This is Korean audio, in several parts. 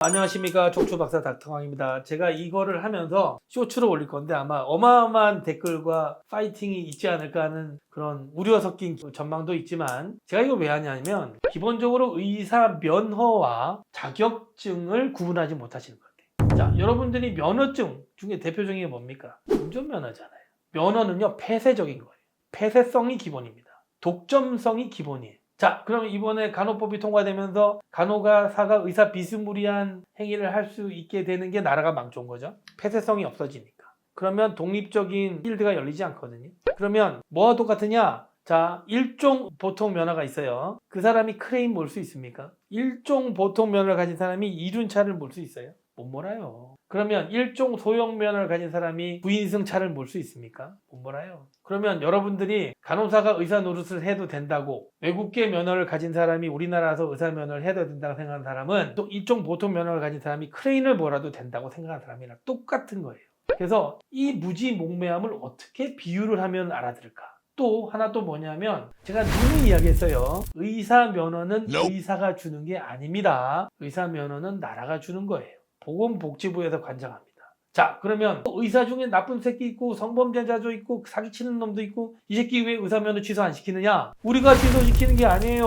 안녕하십니까, 족추박사 닥터왕입니다. 제가 이거를 하면서 쇼츠를 올릴 건데 아마 어마어마한 댓글과 파이팅이 있지 않을까 하는 그런 우려 섞인 전망도 있지만, 제가 이걸 왜 하냐면 기본적으로 의사 면허와 자격증을 구분하지 못하시는 것 같아요. 자, 여러분들이 면허증 중에 대표적인 게 뭡니까? 운전면허잖아요. 면허는요, 폐쇄적인 거예요. 폐쇄성이 기본입니다. 독점성이 기본이에요. 자, 그럼 이번에 간호법이 통과되면서 간호사가 의사 비스무리한 행위를 할 수 있게 되는 게 나라가 망쳐온 거죠. 폐쇄성이 없어지니까. 그러면 독립적인 필드가 열리지 않거든요. 그러면 뭐와 똑같으냐? 자, 일종 보통 면허가 있어요. 그 사람이 크레인 몰 수 있습니까? 일종 보통 면허를 가진 사람이 이륜차를 몰 수 있어요? 못 몰아요. 그러면 일종 소형 면허를 가진 사람이 9인승 차를 몰 수 있습니까? 못 몰아요. 그러면 여러분들이 간호사가 의사 노릇을 해도 된다고, 외국계 면허를 가진 사람이 우리나라에서 의사 면허를 해도 된다고 생각하는 사람은 또 일종 보통 면허를 가진 사람이 크레인을 몰아도 된다고 생각하는 사람이랑 똑같은 거예요. 그래서 이 무지몽매함을 어떻게 비유를 하면 알아들을까? 또 하나 또 뭐냐면, 제가 누누이 이야기했어요. 의사 면허는 의사가 주는 게 아닙니다. 의사 면허는 나라가 주는 거예요. 보건복지부에서 관장합니다. 자, 그러면 의사 중에 나쁜 새끼 있고 성범죄자도 있고 사기치는 놈도 있고, 이 새끼 왜 의사 면허 취소 안 시키느냐? 우리가 취소시키는 게 아니에요.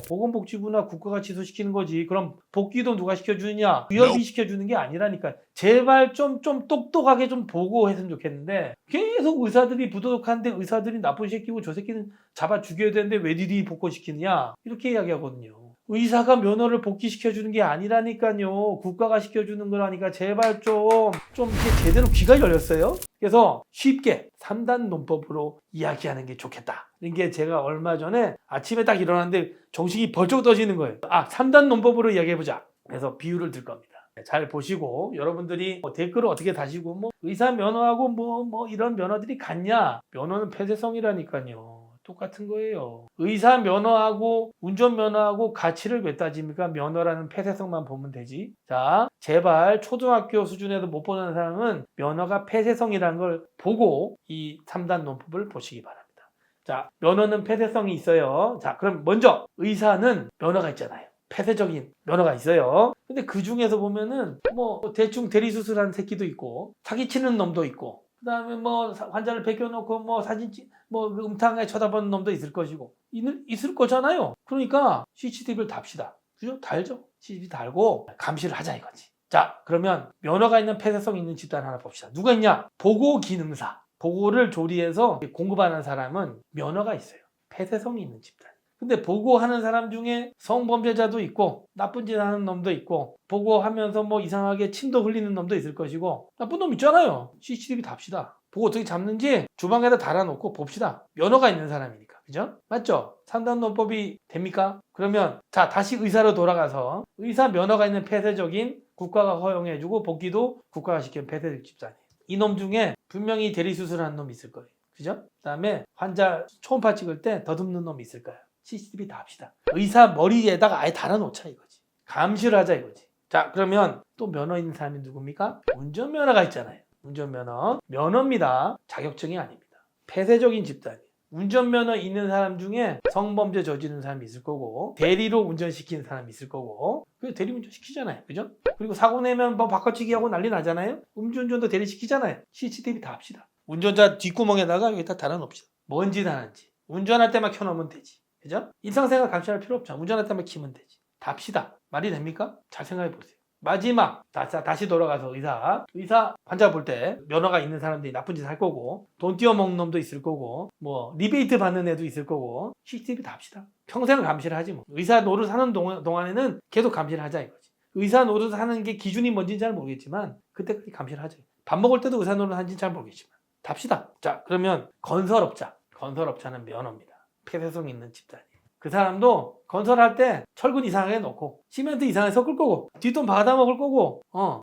보건복지부나 국가가 취소시키는 거지. 그럼 복귀도 누가 시켜주느냐? 의협이 시켜주는 게 아니라니까. 제발 좀 똑똑하게 좀 보고 했으면 좋겠는데, 계속 의사들이 부도덕한데 의사들이 나쁜 새끼고 저 새끼는 잡아 죽여야 되는데 왜 니들이 복권시키느냐? 이렇게 이야기하거든요. 의사가 면허를 복귀시켜주는 게 아니라니까요. 국가가 시켜주는 거라니까. 제발 좀 이렇게 제대로 귀가 열렸어요. 그래서 쉽게 3단 논법으로 이야기하는 게 좋겠다. 이게 제가 얼마 전에 아침에 딱 일어났는데 정신이 벌쩍 떠지는 거예요. 3단 논법으로 이야기해보자. 그래서 비유를 들 겁니다. 잘 보시고, 여러분들이 댓글을 어떻게 다시고 의사 면허하고 이런 면허들이 같냐? 면허는 폐쇄성이라니까요. 똑같은 거예요. 의사 면허하고 운전 면허하고 가치를 왜 따집니까? 면허라는 폐쇄성만 보면 되지. 자, 제발 초등학교 수준에도 못 보는 사람은 면허가 폐쇄성이라는 걸 보고 이 3단 논법을 보시기 바랍니다. 자, 면허는 폐쇄성이 있어요. 자, 그럼 먼저 의사는 면허가 있잖아요. 폐쇄적인 면허가 있어요. 근데 그 중에서 보면은 대충 대리수술하는 새끼도 있고 사기치는 놈도 있고, 그 다음에 환자를 베껴놓고 사진 음탕하게 쳐다보는 놈도 있을 것이고, 있을 거잖아요. 그러니까 CCTV를 답시다. 그죠? 달죠? CCTV 달고 감시를 하자 이거지. 자, 그러면 면허가 있는 폐쇄성 있는 집단 하나 봅시다. 누가 있냐? 보고 기능사. 보고를 조리해서 공급하는 사람은 면허가 있어요. 폐쇄성이 있는 집단. 근데 보고하는 사람 중에 성범죄자도 있고 나쁜 짓 하는 놈도 있고, 보고하면서 이상하게 침도 흘리는 놈도 있을 것이고, 나쁜 놈 있잖아요. CCTV 답시다. 보고 어떻게 잡는지 주방에다 달아놓고 봅시다. 면허가 있는 사람이니까. 그죠? 맞죠? 3단 논법이 됩니까? 그러면 자, 다시 의사로 돌아가서 의사 면허가 있는 폐쇄적인, 국가가 허용해주고 복귀도 국가가 시키는 폐쇄적 집단이에요. 이 놈 중에 분명히 대리수술하는 놈이 있을 거예요. 그죠? 그 다음에 환자 초음파 찍을 때 더듬는 놈이 있을 거예요. CCTV 다 합시다. 의사 머리에다가 아예 달아놓자 이거지. 감시를 하자 이거지. 자, 그러면 또 면허 있는 사람이 누굽니까? 운전면허가 있잖아요. 운전면허. 면허입니다. 자격증이 아닙니다. 폐쇄적인 집단이에요. 운전면허 있는 사람 중에 성범죄 저지르는 사람이 있을 거고, 대리로 운전시키는 사람이 있을 거고, 그래서 대리운전 시키잖아요. 그죠? 그리고 사고 내면 바꿔치기 하고 난리 나잖아요. 음주운전도 대리시키잖아요. CCTV 다 합시다. 운전자 뒷구멍에다가 여기다 달아놓읍시다. 뭔 짓 하는지. 운전할 때만 켜놓으면 되지. 그죠? 일상생활 감시할 필요 없잖아. 운전할 때만 키면 되지. 답시다. 말이 됩니까? 잘 생각해 보세요. 마지막, 다시 돌아가서 의사 환자 볼 때 면허가 있는 사람들이 나쁜 짓 할 거고, 돈 띄워먹는 놈도 있을 거고, 리베이트 받는 애도 있을 거고, CCTV 다 합시다. 평생을 감시를 하지 뭐. 의사 노릇 하는 동안에는 계속 감시를 하자 이거지. 의사 노릇 하는 게 기준이 뭔지는 잘 모르겠지만 그때까지 감시를 하죠. 밥 먹을 때도 의사 노릇 하는지는 잘 모르겠지만 답시다. 자, 그러면 건설업자는 면허입니다. 폐쇄성 있는 집단이에요. 그 사람도 건설할 때 철근 이상하게 넣고 시멘트 이상하게 섞을 거고 뒷돈 받아먹을 거고,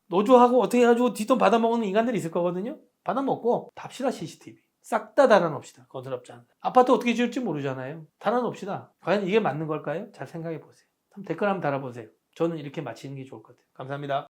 노조하고 어떻게 해가지고 뒷돈 받아먹는 인간들이 있을 거거든요. 받아먹고 답시다. CCTV 싹 다 달아놓읍시다. 건설업자는 아파트 어떻게 지을지 모르잖아요. 달아놓읍시다. 과연 이게 맞는 걸까요? 잘 생각해 보세요. 댓글 한번 달아보세요. 저는 이렇게 마치는 게 좋을 것 같아요. 감사합니다.